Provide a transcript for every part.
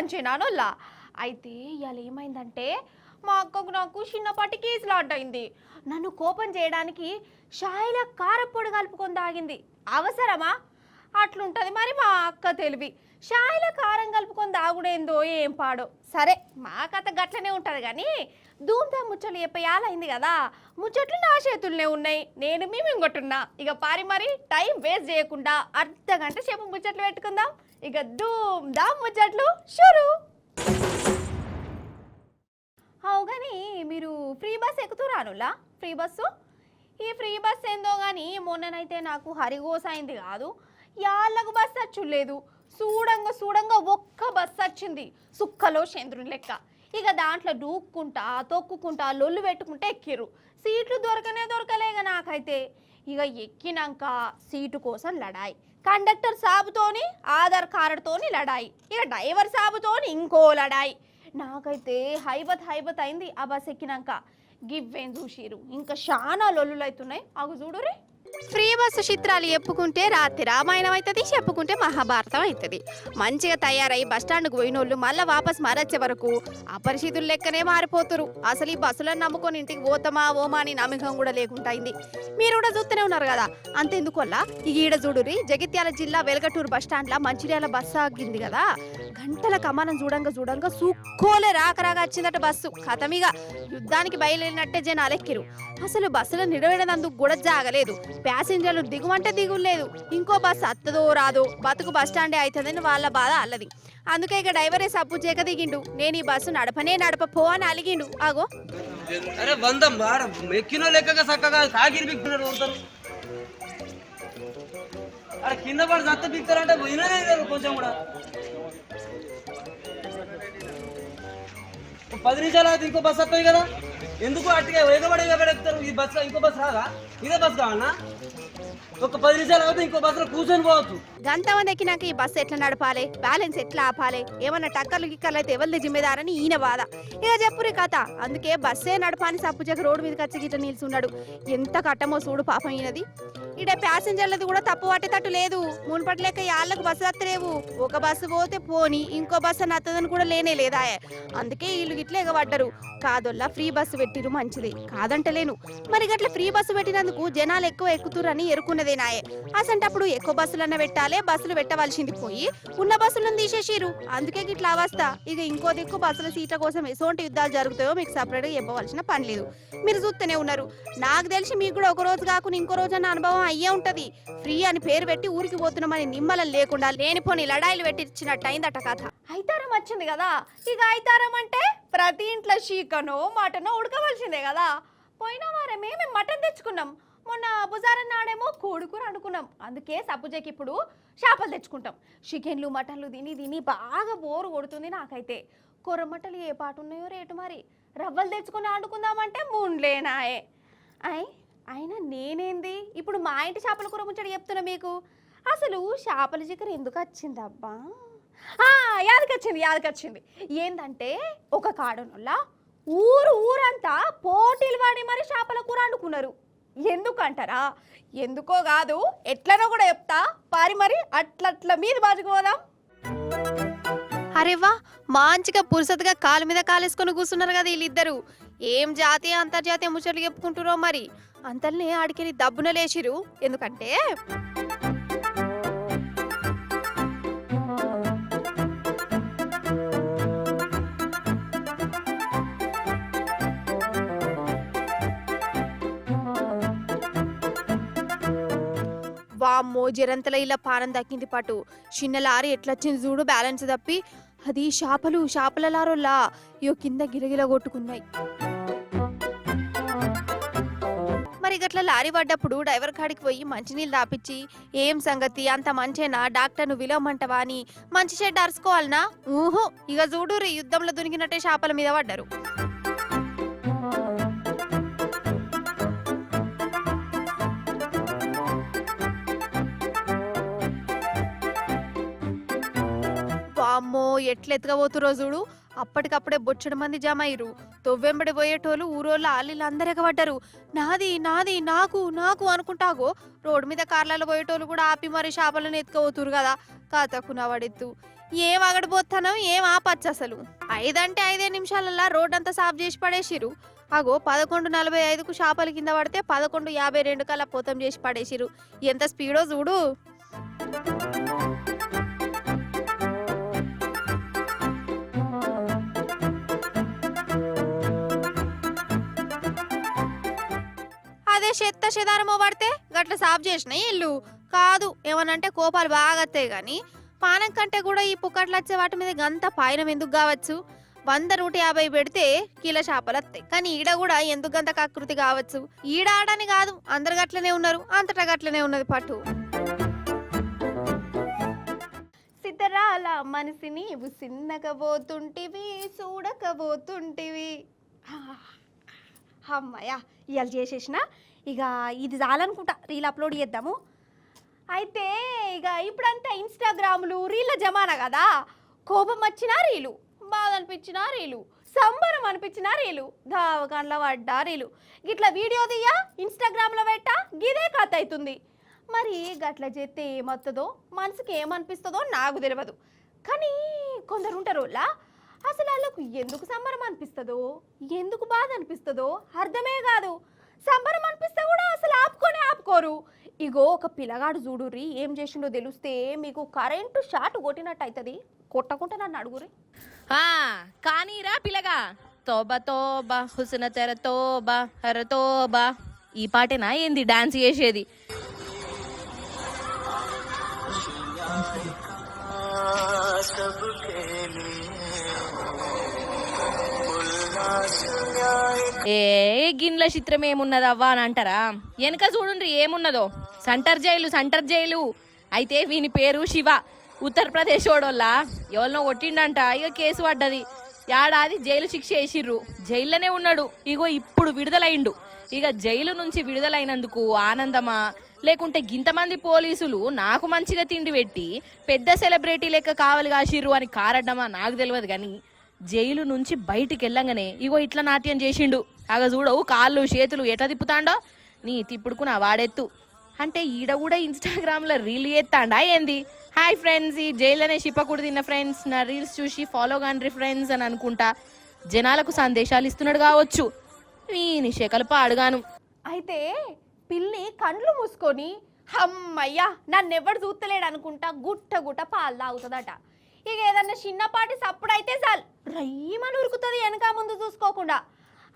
మంచినానోళ్ళ. అయితే ఇవాళ ఏమైందంటే మా అక్కకు నాకు చిన్నపాటి కేసులాటైంది. నన్ను కోపం చేయడానికి షాయిల కారప్పొడి కలుపుకొని తాగింది. అవసరమా? అట్లుంటది మరి మా అక్క తెలివి. షాయిల కారం కలుపుకొని తాగుడేందో ఏం పాడో. సరే మా కథ గట్లనే ఉంటుంది కానీ ధూమ్దా ముచ్చట్లు చెప్పేయాలైంది కదా. ముచ్చట్లు నా చేతుల్నే ఉన్నాయి, నేను ఇంకొట్టున్నా. ఇక పారి మరి టైం వేస్ట్ చేయకుండా అర్ధగంట సేపు ముచ్చట్లు పెట్టుకుందాం. ఇక ధూమ్దా ముచ్చట్లు షురు. అవు కానీ మీరు ఫ్రీ బస్ ఎక్కుతురానులా? ఫ్రీ బస్సు ఈ ఫ్రీ బస్ ఏందో కానీ మొన్ననైతే నాకు హరిగోస అయింది కాదు. యాళ్ళకు బస్సు వచ్చులేదు. చూడంగా ఒక్క బస్సు వచ్చింది, సుక్కలో చంద్రుని లెక్క. ఇక దాంట్లో దూక్కుంటా తొక్కుకుంటా లొల్లు పెట్టుకుంటే ఎక్కిరు. సీట్లు దొరకలేక నాకైతే. ఇక ఎక్కినాక సీటు కోసం లడాయి. కండక్టర్ సాబుతోని ఆధార్ కార్డుతోని లడాయి. ఇక డ్రైవర్ సాబుతోని ఇంకో లడాయి. నాకైతే హైబత్ అయింది ఆ బస్ ఎక్కినాక. గివ్వేం చూసిరు ఇంకా చాలా లొల్లులు అవుతున్నాయి. అగు చూడురే. ఫ్రీ బస్సు చిత్రాలు చెప్పుకుంటే రాత్రి రామాయణం అవుతుంది, చెప్పుకుంటే మహాభారతం అవుతుంది. మంచిగా తయారై బస్టాండ్కు పోయినోళ్ళు మళ్ళీ వాపస్ మరొచ్చే వరకు అపరిచితులు లెక్కనే మారిపోతురు. అసలు ఈ బస్సులను నమ్ముకొని ఇంటికి పోతామా ఓమా అని నమ్మకం కూడా లేకుంటైంది. మీరు కూడా చూస్తూనే ఉన్నారు కదా. అంతెందుకొల్లా ఈ ఈడ చూడురి, జగిత్యాల జిల్లా వెలగటూరు బస్టాండ్లో మంచిర్యాల బస్సు ఆగింది కదా. గంటల కమానం చూడంగా సుక్కోలే రాక వచ్చిందట బస్సు. కథమిగా యుద్ధానికి బయలుదేరినట్టే జనాలు ఎక్కిరు. అసలు బస్సులో నిలబెడనందుకు కూడా జాగలేదు. ప్యాసింజర్లు దిగుమంటే దిగులేదు. ఇంకో బస్సు అత్తదో రాదో బతుకు బస్టాండే అవుతుందని వాళ్ళ బాధ అల్లది. అందుకే ఇక డ్రైవరే సప్పు చేయక దిగిండు. నేను ఈ బస్సు నడపపో అని అలిగిండు. ఆగో అరే బందం ఎక్కినో లెక్కగా చక్కగా కాగిరి బిక్కున్నారు. అరే కింద పడి సత్త బిక్తారంటే విననే కొంచెం కూడా. 10 నిమిషాలు అయితే ఇంకో బస్సు వస్తుంది కదా. ఎందుకు అట్టుగా ఎగబడి ఎక్కుతారు? ఈ బస్సు ఇంకో బస్సు రాదా? ఇదే బస్సు కావాలన్నా? ఒక 10 నిమిషాలు అయితే ఇంకో బస్సులో కూర్చొని పోవచ్చు. గంతమంది ఎక్కినాక ఈ బస్సు ఎట్లా నడపాలి, బ్యాలెన్స్ ఎట్లా ఆపాలి, ఏమన్నా టక్కర్లు గిక్కర్లు అయితే ఎవరిది జిమ్మేదారని ఈయన బాధ. ఇక చెప్పురి కథ. అందుకే బస్సే నడపాని సప్పుజక రోడ్డు మీదకి వచ్చి గిట్ట నిల్చున్నాడు. ఎంత కట్టమో చూడు పాపం ఈయనది. ఇడ ప్యాసింజర్లది కూడా తప్పు పట్టేటట్టు లేదు. మునుపటి లెక్క యాళ్ళకు బస్సు వస్తలేవు. ఒక బస్సు పోతే పోని ఇంకో బస్సు నత్తదని కూడా లేనే లేదా. అందుకే వీళ్ళు గిట్ల ఎగబడ్డరు. కాదొల్లా ఫ్రీ బస్సు పెట్టిరు మంచిది కాదంటలేను. మరి గట్ల ఫ్రీ బస్సు పెట్టినందుకు జనాలు ఎక్కువ ఎక్కుతురని ఎరుకున్నదే నాయే. అసంటప్పుడు ఎక్కువ బస్సులన్న పెట్టాలే, బస్సులు పెట్టవలసింది పోయి ఉన్న బస్సులను తీసేసిరు. అందుకే గిట్ల అవస్థ. ఇక ఇంకో దిక్కు బస్సుల సీట్ల కోసం ఎసోంటి యుద్ధాలు జరుగుతాయో మీకు సపరేట్గా చెప్పవలసిన పని లేదు. మీరు చూస్తూనే ఉన్నారు. నాకు తెలిసి మీకు కూడా ఒక రోజు కాకుండా ఇంకో రోజు అన్న అనుభవం అయ్యే ఉంటది. ఫ్రీ అని పేరు పెట్టి ఊరికి పోతున్నామని నిమ్మలం లేకుండా లేనిపోని లడాయిలు పెట్టించినట్టు అయిందట కథ. ఐతారం వచ్చింది కదా. ఇక ఐతారం అంటే ప్రతి ఇంట్లో చికెనో మటనో ఉడకవలసిందే కదా. పోయిన వారమే మేము మటన్ తెచ్చుకున్నాం. మొన్న బుజారం నాడేమో కోడికూర అనుకున్నాం. అందుకే సప్పుజకి ఇప్పుడు చేపలు తెచ్చుకుంటాం. చికెన్లు మటన్లు తిని బాగా బోరు కొడుతుంది నాకైతే. కొర్రమట్టలు ఏ పాటు ఉన్నాయో రేటు మరి. రవ్వలు తెచ్చుకుని వండుకుందామంటే ముండ్లేనాయే. అయినా నేనేంది ఇప్పుడు మా ఇంటి చేపల కూర ముచ్చట చెప్తున్నా మీకు. అసలు చేపల చికెన్ ఎందుకు వచ్చిందబ్బా? యాదకొచ్చింది. ఏంటంటే ఒక కాడనొల్లా ఊరంతా పోటీలు వాడి మరి చేపల కూర వండుకున్నారు. ఎందుకంటారా? ఎందుకో కాదు, ఎట్లనో కూడా చెప్తా. మరి అట్లట్ల మీద బాజుకోదాం. అరేవా, మంచిగా పురుసతగా కాలు మీద కాలేసుకొని కూర్చున్నారు కదా వీళ్ళిద్దరు. ఏం జాతీయ అంతర్జాతీయ ముచ్చట్లు చెప్పుకుంటురో మరి. అంతల్ని ఆడికి దబ్బున లేచిరు. ఎందుకంటే వామ్మో జరంతల ఇలా పానం దక్కింది పాటు. చిన్న లారీ ఎట్లొచ్చింది చూడు, బ్యాలెన్స్ తప్పి. అది చేపల లారోల్లా ఇయో కింద గిలగిల కొట్టుకున్నాయి. మరి గట్ల లారీ పడ్డప్పుడు డ్రైవర్ కాడికి పోయి మంచినీళ్ళు దాపిచ్చి ఏం సంగతి అంత మంచేనా, డాక్టర్ను విలవమంటవా అని మంచి చెడ్డ అరుచుకోవాలనా? ఊహో, ఇక చూడు యుద్ధంలో దునికినట్టే చేపల మీద పడ్డారు. అమ్మో ఎట్లెత్తకపోతురో చూడు. అప్పటికప్పుడే బొచ్చడు మంది జమ అయ్యారు. తొవ్వెంబడి పోయేటోళ్ళు ఊరోళ్ళు అందరు ఎగబడ్డారు. నాది నాకు అనుకుంటాగో రోడ్డు మీద కార్లలో పోయేటోళ్ళు కూడా ఆపి మరి చేపలను ఎత్తుకపోతురు కదా. కాతకు నవడెత్తు. ఏం అగడిపోతానో ఏం ఆపచ్చు అసలు. 5 నిమిషాలల్లా రోడ్ అంతా సాఫ్ చేసి పడేసిరు. అగో 11:45కు చేపల కింద పడితే 11:52 కల్లా పోతం చేసి పడేసిరు. ఎంత స్పీడో చూడు. అదే చెత్త చెదారమో పడితే గట్ల సాఫ్ చేసిన ఇల్లు కాదు. ఏమనంటే కోపాలు బాగా వస్తాయి గాని పానం కంటే కూడా ఈ పుక్కట్లు వచ్చే వాటి మీద గంత పాయనం ఎందుకు కావచ్చు. 100-150 పెడితే కిలో చేపలు వస్తాయి. కానీ ఈడ కూడా ఎందుకు గంత కకృతి కావచ్చు. ఈడ ఆడని కాదు, అందరు గట్లనే ఉన్నారు, అంతటా గట్లనే ఉన్నది పట్టు. సిద్ధరాల మనసిని సిన్నకపోతుంటివి చూడకపోతుంటివి. అమ్మాయ్యా ఇవాళ చేసేసిన. ఇక ఇది చాలనుకుంటా, రీల్ అప్లోడ్ చేద్దాము. అయితే ఇక ఇప్పుడంతా ఇన్స్టాగ్రామ్లు రీళ్ళ జమానా కదా. కోపం వచ్చినా రీలు, బాధ అనిపించినా రీలు, సంబరం అనిపించినా రీలు, దావకాన్ల పడ్డా రీలు, గిట్లా వీడియో తీయా ఇన్స్టాగ్రామ్లో పెట్టా గిదే కథ అవుతుంది. మరి గట్ల చేస్తే ఏమవుతుందో మనసుకి ఏమనిపిస్తుందో నాకు తెలియదు. కానీ కొందరు ఉంటారు అసలు వాళ్ళకు ఎందుకు సంబరం అనిపిస్తుందో ఎందుకు బాధ అనిపిస్తుందో అర్థమే కాదు. సంబరం అనిపిస్తే కూడా అసలు ఆపుకోరు. ఇగో ఒక పిల్లగాడు చూడుర్రి ఏం చేసిండో తెలిస్తే మీకు కరెంటు షాట్ కొట్టినట్టు అవుతుంది. కొట్టకుంటే నన్ను అడుగురి. కానీరా పిల్లగా. తోబా తోబా హుసన తెర తోబా హర తోబా. ఈ పాటేనా ఏంది డాన్స్ చేసేది? ఏ గిన్నెల చిత్రం ఏమున్నదవ్వా అని అంటారా? వెనక చూడుండ్రి ఏమున్నదో. సెంటర్ జైలు అయితే వీని పేరు శివ. ఉత్తరప్రదేశ్ ఓడోళ్ళ ఎవరినో కొట్టిండంట. ఇక కేసు పడ్డది. ఏడాది జైలు శిక్ష వేసిర్రు. జైల్లోనే ఉన్నాడు. ఇగో ఇప్పుడు విడుదలైండు. ఇక జైలు నుంచి విడుదలైనందుకు ఆనందమా లేకుంటే గింతమంది పోలీసులు నాకు మంచిగా తిండి పెట్టి పెద్ద సెలబ్రిటీ లెక్క కావాలి కాసిర్రు అని కారడ్డమా నాకు తెలియదు. కానీ జైలు నుంచి బయటికి వెళ్ళంగానే ఇగో ఇట్లా నాట్యం చేసిండు. అగ చూడవు కాళ్ళు చేతులు ఎట్లా తిప్పుతాండో. నీ తిప్పుడుకు నా వాడెత్తు అంటే ఈడ కూడా ఇన్స్టాగ్రామ్లో రీల్ చేస్తాండా ఏంది? హాయ్ ఫ్రెండ్స్, ఈ జైల్లోనే చిప్పకూడు తిన్న ఫ్రెండ్స్, నా రీల్స్ చూసి ఫాలో కాండ్రి ఫ్రెండ్స్ అని అనుకుంటా జనాలకు సందేశాలు ఇస్తున్నాడు కావచ్చు. వీని శకల్ప అడగాను. అయితే పిల్లి కండ్లు మూసుకొని అమ్మయ్యా నన్నెవడు చూస్తలేడు అనుకుంటా గుట్ట పాలు తాగుతుందట. ఇక ఏదన్నా చిన్నపాటి సప్పుడైతే చాలు రయ్యమని ఉరుకుతుంది వెనక ముందు చూసుకోకుండా.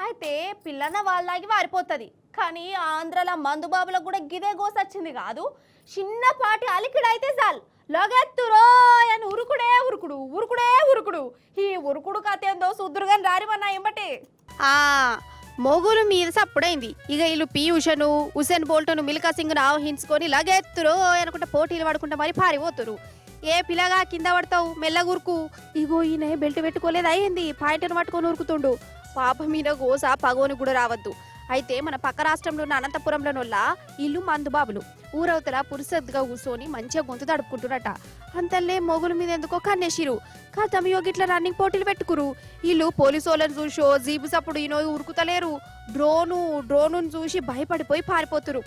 అయితే పిల్లన వాళ్ళకి వారిపోతుంది. కానీ ఆంధ్రలో మందుబాబులకు కూడా గిదే గోసొచ్చింది కాదు. చిన్నపాటి అలికిడైతే చాలు లగెత్తురో అని ఉరుకుడు. ఈ ఉరుకుడు కథ ఏందో సుద్దురుగాని రారిమన్నా ఎంబటి. మొగులు మీద సప్పుడైంది. ఇక వీళ్ళు పీయూషను హుసేన్ బోల్ట్ను మిల్కా సింగ్ను ఆవహించుకొని లగెత్తురో అనుకుంటా పోటీలు పడుకుంటా మరి పారిపోతురు. ఏ పిల్లగా కింద పడతావు మెల్లగురుకు. ఇగో ఈయన బెల్ట్ పెట్టుకోలేదు అయ్యింది పాయింట్ను పట్టుకొని ఉరుకుతుండు. పాప మీద గోస పగోని కూడా రావద్దు. అయితే మన పక్క రాష్ట్రంలో ఉన్న అనంతపురంలోనొల్ల ఇల్లు మందుబాబులు ఊరవతల పురుసద్దుగా కూర్చొని మంచిగా గొంతు తడుపుకుంటున్నట. అంతల్లే మొగుల మీద ఎందుకో కన్నేసిరు. కథం యోగిట్ల రన్నింగ్ పోటీలు పెట్టుకురు. వీళ్ళు పోలీసు వాళ్ళని చూసో జీబు సప్పుడు ఈనో ఉరుకుతలేరు. డ్రోను చూసి భయపడిపోయి పారిపోతురు.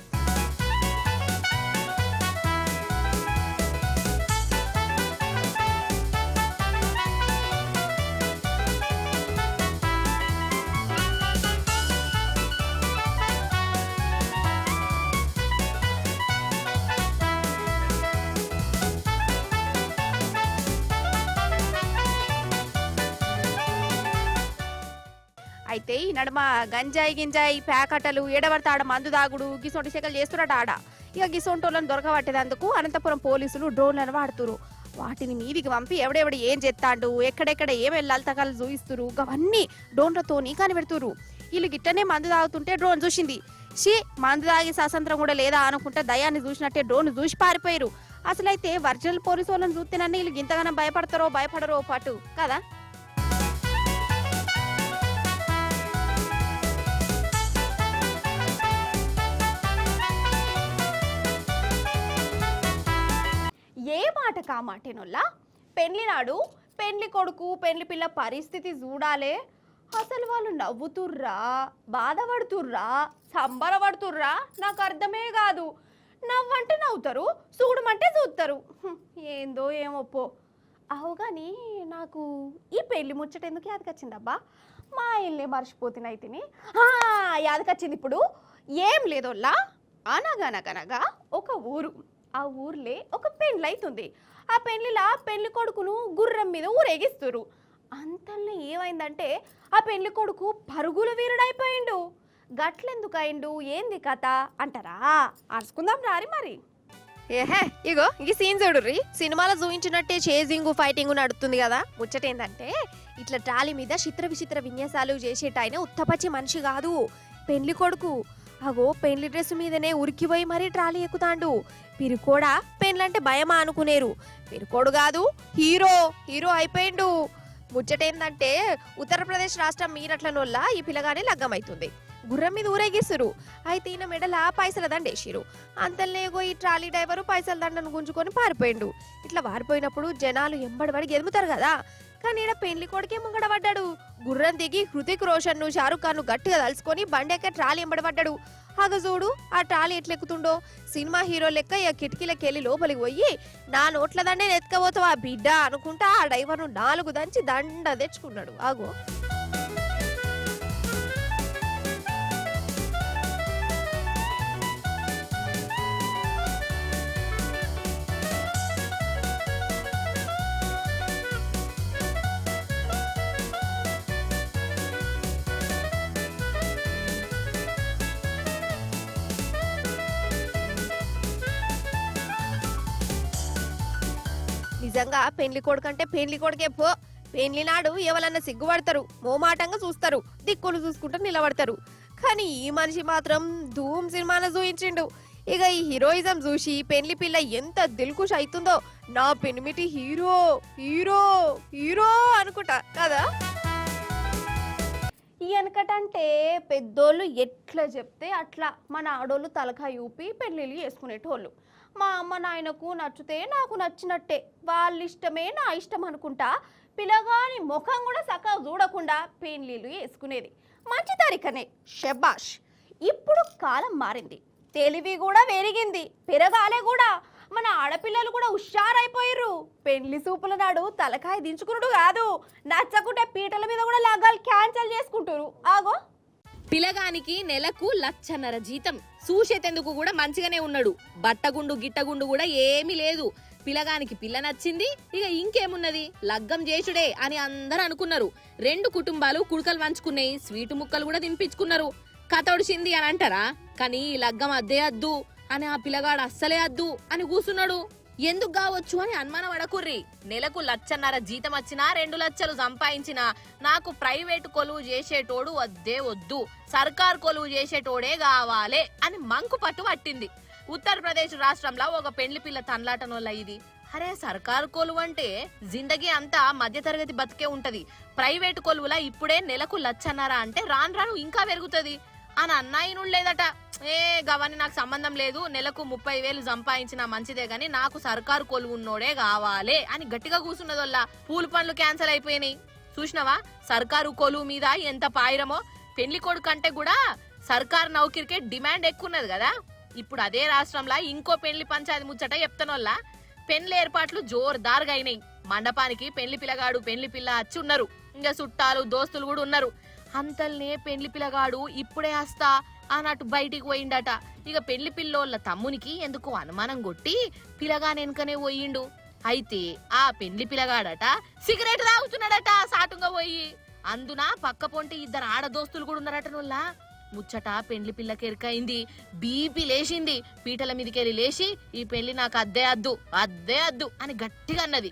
అయితే ఈ నడుమ గంజాయి ప్యాకటలు ఎడబడతాడ మందు దాగుడు గిసొంటి శకలు చేస్తున్నట్టు ఆడ. ఇక గిసొంటోళ్ళని దొరకబట్టేందుకు అనంతపురం పోలీసులు డ్రోన్లను వాడుతురు. వాటిని మీదికి పంపి ఎవడెవడు ఏం చేస్తాడు ఎక్కడెక్కడ ఏం వెళ్ళాలి తగాలు చూయిస్తురు అవన్నీ డ్రోన్లతోని కనిపెడుతురు. వీళ్ళు గిట్టనే మందు తాగుతుంటే డ్రోన్ చూసింది. మందు తాగి స్వాతంత్రం కూడా లేదా అనుకుంటే దయాన్ని చూసినట్టే డ్రోన్ చూసి పారిపోయారు. అసలైతే ఒరిజినల్ పోలీసు వాళ్ళని చూస్తేనన్నీ వీళ్ళు ఇంతగానో భయపడరో పాటు కదా. ఏ మాట కామాటేనొల్లా పెళ్లి నాడు పెళ్లి కొడుకు పెళ్లి పిల్ల పరిస్థితి చూడాలే. అసలు వాళ్ళు నవ్వుతుర్రా బాధపడుతుర్రా సంబరపడుతుర్రా నాకు అర్థమే కాదు. నవ్వంటే నవ్వుతారు చూడమంటే చూస్తారు. ఏందో ఏమోపో. అవు కానీ నాకు ఈ పెళ్లి ముచ్చట ఎందుకు యాదకొచ్చిందబ్బా? మా ఇల్లే మర్చిపోతున్నాయితిని. యాదకొచ్చింది ఇప్పుడు. ఏం లేదోల్లా, అనగనగనగా ఒక ఊరు. ఆ ఊర్లే ఒక పెండ్లైతుంది. ఆ పెళ్లిలా పెళ్లి కొడుకును గుర్రం మీద ఊరేగిస్తురు. అంతల్ని ఏమైందంటే ఆ పెళ్లి కొడుకు పరుగుల వీరుడైపోయిండు. గట్లెందుకయిండు, ఏంది కథ అంటారా? అరుచుకుందాం రారి మరి. ఏహే ఇగో ఈ సీన్ చూడుర్రి. సినిమాలో చూపించినట్టే చేజింగ్ ఫైటింగ్ నడుస్తుంది కదా. ముచ్చటేందంటే ఇట్లా ట్రాలీ మీద చిత్ర విచిత్ర విన్యాసాలు చేసేటాయన ఉత్తపచ్చి మనిషి కాదు, పెళ్లి కొడుకు. అగో పెళ్లి డ్రెస్ మీదనే ఉరికిపోయి మరీ ట్రాలీ ఎక్కుతాండు. పిరుకోడా పెండ్లంటే భయమా అనుకునేరు. పిరుకోడు కాదు, హీరో హీరో అయిపోయిండు. ముచ్చటేందంటే ఉత్తరప్రదేశ్ రాష్ట్రం మీరట్లనోళ్ళ ఈ పిల్లగానే లగ్గమైతుంది. గుర్రం మీద ఊరేగిస్తురు. అయితే ఈయన మెడల పైసల దండేసిరు. అంతలేగో ఈ ట్రాలీ డ్రైవరు పైసల దండను గుంజుకొని పారిపోయిండు. ఇట్లా పారిపోయినప్పుడు జనాలు ఎంబడబడి గెలుముతారు కదా. కానీ ఈడ పెళ్లి కొడుకే ముంగడబడ్డాడు. గుర్రం దిగి హృతిక్ రోషన్ ను షారుఖ్ ఖాన్ ను గట్టిగా తలుసుకొని బండెక్క ట్రాలీ ఎంబడబడ్డాడు. ఆగ చూడు ఆ ట్రాలీ ఎట్లెక్కుతుండో. సినిమా హీరో లెక్క ఇక కిటికీలకెళ్ళి లోపలికి పోయి నా నోట్ల దండే నెత్తుకపోతావా బిడ్డ అనుకుంటా ఆ డ్రైవర్ను 4 దంచి దండ తెచ్చుకున్నాడు. ఆగో నిజంగా పెళ్లి కొడుకంటే పెళ్లి కొడుకే పో. పెళ్లి నాడు ఎవరన్నా సిగ్గుపడతారు, మోమాటంగా చూస్తారు, దిక్కులు చూసుకుంటూ నిలబడతారు. కానీ ఈ మనిషి మాత్రం ధూమ్ సినిమాను చూయించిండు. ఇక ఈ హీరోయిజం చూసి పెళ్లి పిల్ల ఎంత దిల్కుష్ అవుతుందో. నా పెనిమిటి హీరో హీరో హీరో అనుకుంటా కదా. ఈ వెనకటంటే పెద్దోళ్ళు ఎట్లా చెప్తే అట్లా మన ఆడోళ్ళు తలకాయ ఊపి పెళ్ళిళ్ళు చేసుకునేటోళ్ళు. మా అమ్మ నాయనకు నచ్చితే నాకు నచ్చినట్టే, వాళ్ళ ఇష్టమే నా ఇష్టం అనుకుంటా పిల్లగాని ముఖం కూడా చక్కగా చూడకుండా పెళ్ళిళ్ళు వేసుకునేది. మంచి తరికనే, షబాష్. ఇప్పుడు కాలం మారింది, తెలివి కూడా పెరిగింది, పెరగాలే కూడా. మన ఆడపిల్లలు కూడా హుషారైపోయిర్రు. పెళ్లి సూపుల నాడు తలకాయ దించుకున్నాడు కాదు, నచ్చకుంటే పీటల మీద కూడా లగ్గాలు క్యాన్సిల్ చేసుకుంటారు. ఆగో పిలగానికి నెలకు 1,50,000 జీతం. చూసేటందుకు కూడా మంచిగానే ఉన్నాడు. బట్టగుండు గిట్టగుండు కూడా ఏమీ లేదు. పిలగానికి పిల్ల నచ్చింది, ఇక ఇంకేమున్నది లగ్గం చేసుడే అని అందరూ అనుకున్నారు. 2 కుటుంబాలు కుడుకలు వంచుకున్నాయి, స్వీటు ముక్కలు కూడా తినిపించుకున్నారు. కథొడిచింది అని అంటారా? కానీ లగ్గం అద్దే అద్దు అని ఆ పిల్లగాడు అస్సలే అద్దు అని కూసున్నాడు. ఎందుకు కావచ్చు అని అనుమానం అడకుర్రి. నెలకు 1,50,000 జీతం వచ్చినా 2 లక్షలు సంపాదించినా నాకు ప్రైవేటు కొలువు చేసేటోడు వద్దే వద్దు, సర్కార్ కొలువు చేసేటోడే కావాలే అని మంకు పట్టు పట్టింది. ఉత్తరప్రదేశ్ రాష్ట్రంలో ఒక పెండ్లి పిల్ల తన్లాటనోళ్ళ ఇది. అరే సర్కారు కొలువు అంటే జిందగీ అంతా మధ్యతరగతి బతికే ఉంటది, ప్రైవేటు కొలువులా ఇప్పుడే నెలకు 1,50,000 అంటే రాను రాను ఇంకా పెరుగుతుంది అని అన్నాయినుడు లేదట. గవని నాకు సంబంధం లేదు, నెలకు 30,000 సంపాదించినా మంచిదే గాని నాకు సర్కారు కొలువు ఉన్నోడే కావాలే అని గట్టిగా కూసున్నదోళ్ళ. పూలు పనులు క్యాన్సల్ అయిపోయినాయి. చూసినవా సర్కారు కొలువు మీద ఎంత పాయిరమో. పెళ్లి కొడుకు అంటే కూడా సర్కారు నౌకరికే డిమాండ్ ఎక్కున్నది కదా. ఇప్పుడు అదే రాష్ట్రంలో ఇంకో పెళ్లి పంచాయతీ ముచ్చట చెప్తానోళ్ళ. పెళ్లి ఏర్పాట్లు జోరుదారుగా అయినాయి. మండపానికి పెళ్లి పిల్లగాడు పెళ్లి పిల్ల వచ్చి ఉన్నారు, ఇంకా చుట్టాలు దోస్తులు కూడా ఉన్నారు. అంతల్నే పెళ్లి పిల్లగాడు ఇప్పుడే వస్తా అన్నట్టు బయటికి పోయిండట. ఇక పెళ్లి పిల్లోళ్ళ తమ్మునికి ఎందుకు అనుమానం కొట్టి పిల్లగాని వెనుకనే పోయిండు. అయితే ఆ పెళ్లి పిల్లగాడట సిగరెట్ తాగుతున్నాడట సాటుగా పోయి. అందున పక్క పొంటి 2 ఆడదోస్తులు కూడా ఉన్నారట నోళ్ళ. ముచ్చట పెండ్లి పిల్లకి ఎరికైంది, బీపీ లేచింది. పీటల మీదకెళ్ళి లేచి ఈ పెళ్లి నాకు అద్దే అద్దు అని గట్టిగా అన్నది.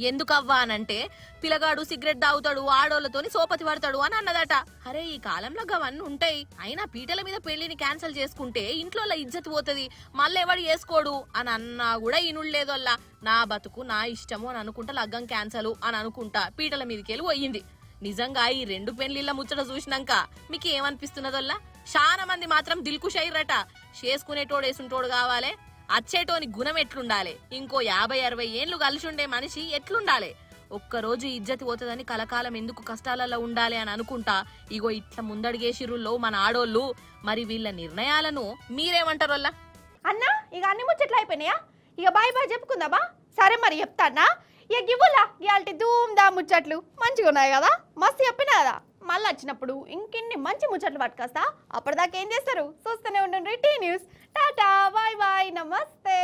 ఎందుకవ్వా అనంటే పిల్లగాడు సిగరెట్ తాగుతాడు, ఆడోళ్లతోని సోపతి పడతాడు అని అన్నదట. అరే ఈ కాలంలో గవన్నీ ఉంటాయి, అయినా పీటల మీద పెళ్లిని క్యాన్సిల్ చేసుకుంటే ఇంట్లో ఇజ్జత్ పోతుంది, మళ్ళీ ఎవడు చేసుకోడు అని అన్నా కూడా ఇనుళ్ళేదోల్లా. నా బతుకు నా ఇష్టము అని అనుకుంటా లగ్గం క్యాన్సల్ అని అనుకుంటా పీటల మీదకెళ్ళి పోయింది. నిజంగా ఈ 2 పెళ్లిళ్ళ ముచ్చట చూసినాక మీకు ఏమనిపిస్తున్నదోల్లా? చాలా మంది మాత్రం దిల్కుషయ్యరట. చేసుకునేటోడేసుంటోడు కావాలే, అచ్చేటోని గుణం ఎట్లుండాలి, ఇంకో 50-60 ఏళ్ళు కలిసి ఉండే మనిషి ఎట్లుండాలి, ఒక్కరోజు ఇజ్జతి పోతుందని కలకాలం ఎందుకు కష్టాలలో ఉండాలి అని అనుకుంటా ఇగో ఇట్లా ముందడిగేసిరుల్లో మన ఆడోళ్ళు. మరి వీళ్ళ నిర్ణయాలను మీరేమంటారోల్లా? అన్నా ఇక అన్ని ముచ్చట్లు అయిపోయినాయా? ఇక బాయ్ బాయ్ చెప్పుకుందామా? సరే మరి చెప్తానా. ఇక గివ్వులా ఇవాళ ధూమ్ దా ముచ్చట్లు మంచిగా ఉన్నాయి కదా, మస్తు చెప్పినా కదా. మళ్ళీ వచ్చినప్పుడు ఇంకిన్ని మంచి ముచ్చట్లు పట్టుకొస్తా. అప్పటిదాకా ఏం చేస్తారు, చూస్తూనే ఉండండి T news. Tata, bye bye, నమస్తే.